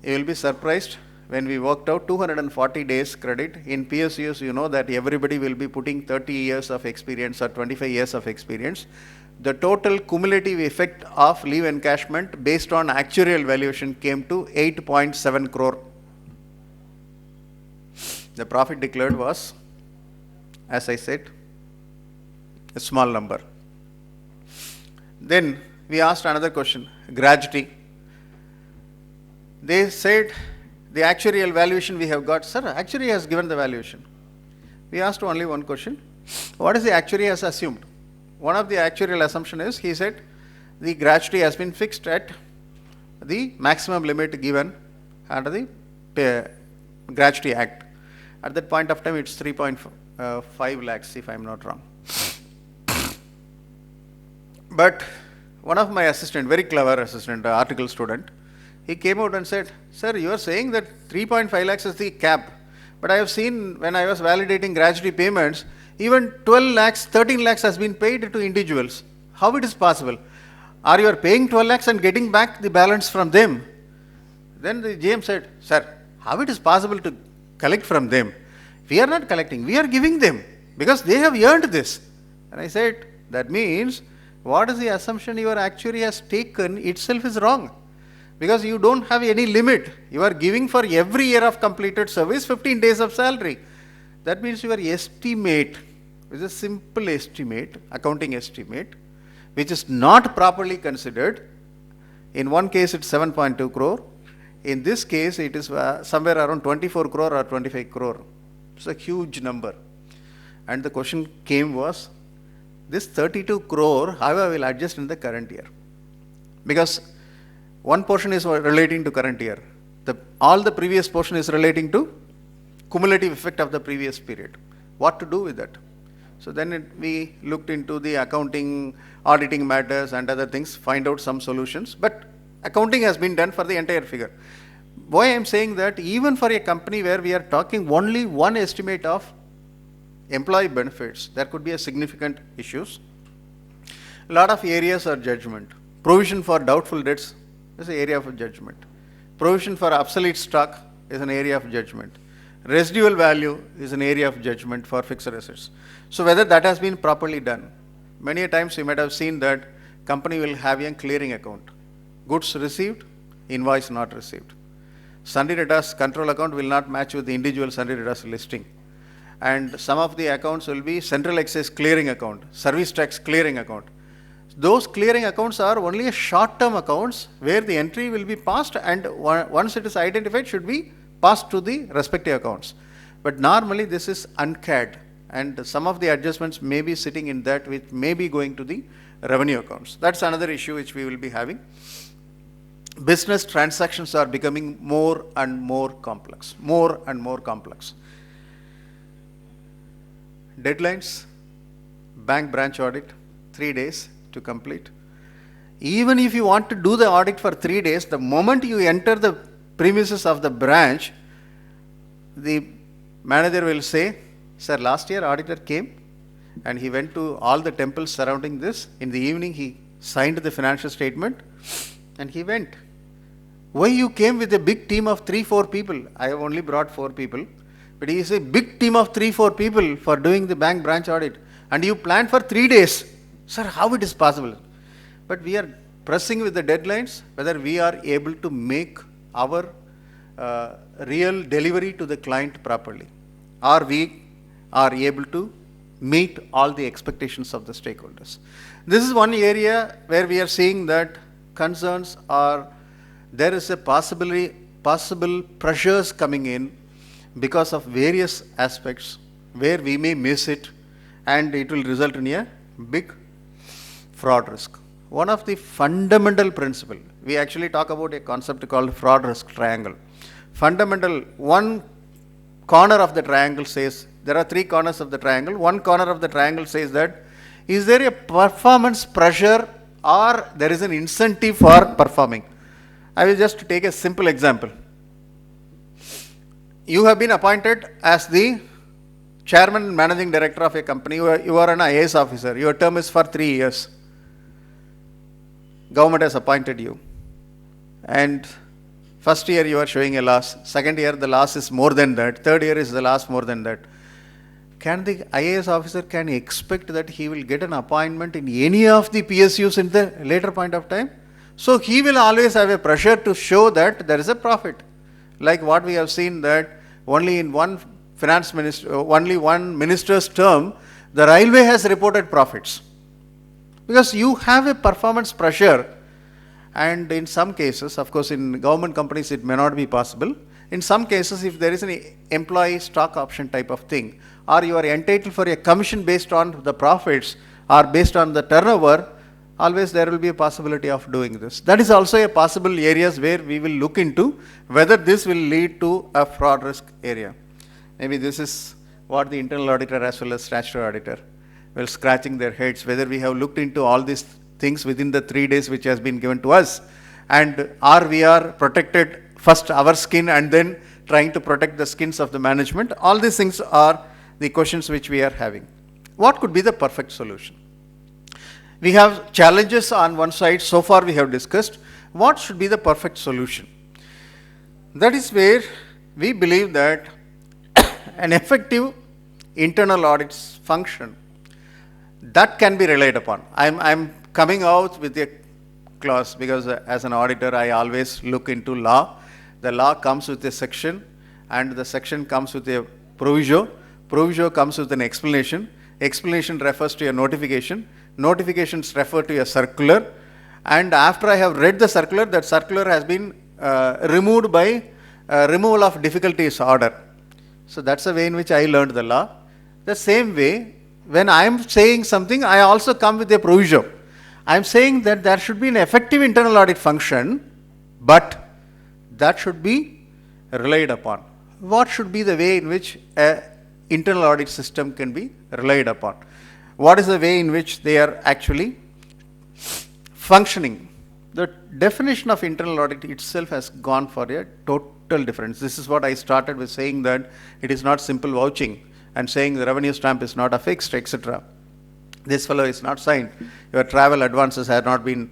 Speaker 2: You will be surprised when we worked out 240 days credit. In PSUs, you know that everybody will be putting 30 years of experience or 25 years of experience. The total cumulative effect of leave encashment based on actuarial valuation came to 8.7 crore. The profit declared was, as I said, a small number. Then we asked another question, gratuity. They said the actuarial valuation we have got, sir, actuary has given the valuation. We asked only one question, what is the actuary has assumed? One of the actuarial assumption is, he said, the gratuity has been fixed at the maximum limit given under the Gratuity Act. At that point of time, it's 3.5 lakhs, if I'm not wrong. But one of my assistant, very clever assistant, article student, he came out and said, sir, you are saying that 3.5 lakhs is the cap. But I have seen when I was validating gratuity payments, even 12 lakhs, 13 lakhs has been paid to individuals. How it is possible? Are you paying 12 lakhs and getting back the balance from them? Then the GM said, sir, how it is possible to collect from them? We are not collecting, we are giving them because they have earned this. And I said, that means what is the assumption your actuary has taken itself is wrong, because you don't have any limit. You are giving for every year of completed service 15 days of salary. That means your estimate is a simple estimate, accounting estimate, which is not properly considered. In one case it's 7.2 crore. In this case it is somewhere around 24 crore or 25 crore. It's a huge number. And the question came was, this 32 crore, how I will adjust in the current year? Because one portion is relating to current year. All the previous portion is relating to cumulative effect of the previous period. What to do with that? So then we looked into the accounting, auditing matters and other things, find out some solutions. But accounting has been done for the entire figure. Why I am saying that even for a company where we are talking only one estimate of employee benefits, there could be a significant issues. A lot of areas are judgment. Provision for doubtful debts is an area of judgment. Provision for obsolete stock is an area of judgment. Residual value is an area of judgment for fixed assets. So whether that has been properly done. Many a times you might have seen that company will have a clearing account. Goods received, invoice not received. Sundry debtors control account will not match with the individual sundry debtors listing. And some of the accounts will be central excess clearing account, service tax clearing account. Those clearing accounts are only a short-term accounts where the entry will be passed, and once it is identified should be passed to the respective accounts. But normally this is uncad, and some of the adjustments may be sitting in that which may be going to the revenue accounts. That's another issue which we will be having. Business transactions are becoming more and more complex, more and more complex. Deadlines, bank branch audit, 3 days to complete. Even if you want to do the audit for 3 days, the moment you enter the premises of the branch, the manager will say, sir, last year auditor came and he went to all the temples surrounding this. In the evening he signed the financial statement and he went. Why you came with a big team of 3-4 people? I have only brought 4 people. But he is a big team of 3-4 people for doing the bank branch audit. And you planned for 3 days. Sir, how it is possible? But we are pressing with the deadlines, whether we are able to make our real delivery to the client properly. Or we are able to meet all the expectations of the stakeholders. This is one area where we are seeing that concerns are, there is a possible pressures coming in because of various aspects where we may miss it and it will result in a big fraud risk. One of the fundamental principle, we actually talk about a concept called fraud risk triangle. Fundamental, one corner of the triangle says, there are 3 corners of the triangle. One corner of the triangle says that, is there a performance pressure or there is an incentive for performing? I will just take a simple example. You have been appointed as the chairman and managing director of a company. You are an IAS officer. Your term is for 3 years. Government has appointed you. And first year you are showing a loss. Second year the loss is more than that. Third year is the loss more than that. Can the IAS officer can expect that he will get an appointment in any of the PSUs in the later point of time? So he will always have a pressure to show that there is a profit. Like what we have seen that only in one finance minister, only one minister's term, the railway has reported profits. Because you have a performance pressure, and in some cases, of course in government companies it may not be possible. In some cases, if there is an employee stock option type of thing, or you are entitled for a commission based on the profits or based on the turnover, always there will be a possibility of doing this. That is also a possible areas where we will look into whether this will lead to a fraud risk area. Maybe this is what the internal auditor as well as statutory auditor will scratching their heads, whether we have looked into all these things within the 3 days which has been given to us, and are we are protected first our skin and then trying to protect the skins of the management. All these things are the questions which we are having. What could be the perfect solution? We have challenges on one side, so far we have discussed. What should be the perfect solution? That is where we believe that an effective internal audits function that can be relied upon. I'm coming out with a clause because as an auditor I always look into law. The law comes with a section and the section comes with a proviso. Proviso comes with an explanation. Explanation refers to a notification. Notifications refer to a circular, and after I have read the circular, that circular has been removed by removal of difficulties order. So that's the way in which I learned the law. The same way, when I am saying something, I also come with a proviso. I am saying that there should be an effective internal audit function, but that should be relied upon. What should be the way in which an internal audit system can be relied upon? What is the way in which they are actually functioning? The definition of internal audit itself has gone for a total difference. This is what I started with saying, that it is not simple vouching. and saying the revenue stamp is not affixed, etc. This fellow is not signed. Your travel advances have not been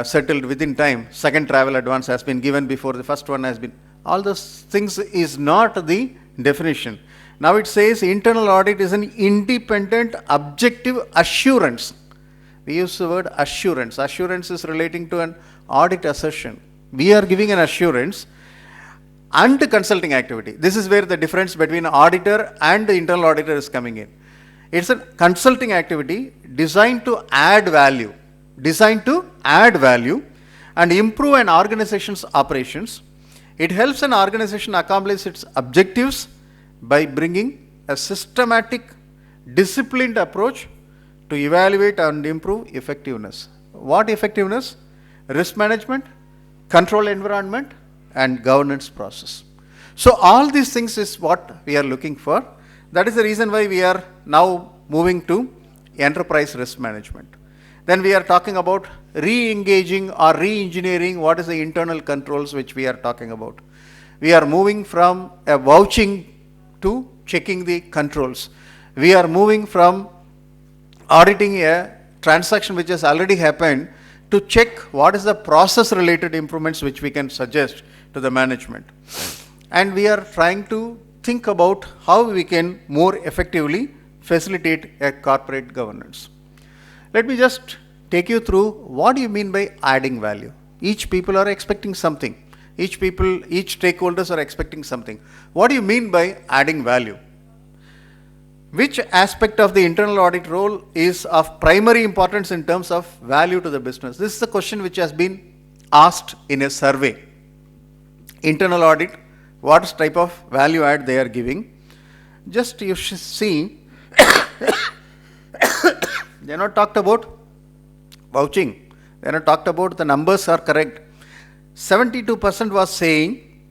Speaker 2: settled within time. Second travel advance has been given before the first one has been. All those things is not the definition. Now it says internal audit is an independent objective assurance. We use the word assurance. Assurance is relating to an audit assertion. We are giving an assurance and consulting activity. This is where the difference between auditor and the internal auditor is coming in. It's a consulting activity designed to add value, and improve an organization's operations. It helps an organization accomplish its objectives by bringing a systematic, disciplined approach to evaluate and improve effectiveness. What effectiveness? Risk management, control environment, and governance process. So all these things is what we are looking for. That is the reason why we are now moving to enterprise risk management. Then we are talking about re-engaging or re-engineering what is the internal controls which we are talking about. We are moving from a vouching to checking the controls. We are moving from auditing a transaction which has already happened to check what is the process related improvements which we can suggest to the management. And we are trying to think about how we can more effectively facilitate a corporate governance. Let me just take you through what do you mean by adding value. Each people are expecting something. Each stakeholders are expecting something. What do you mean by adding value? Which aspect of the internal audit role is of primary importance in terms of value to the business? This is a question which has been asked in a survey. Internal audit, what type of value add they are giving? Just you should see, they are not talked about vouching. They are not talked about the numbers are correct. 72% was saying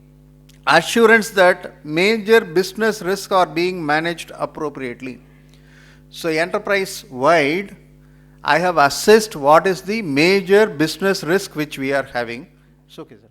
Speaker 2: assurance that major business risks are being managed appropriately. So enterprise wide, I have assessed what is the major business risk which we are having. So, okay, sir.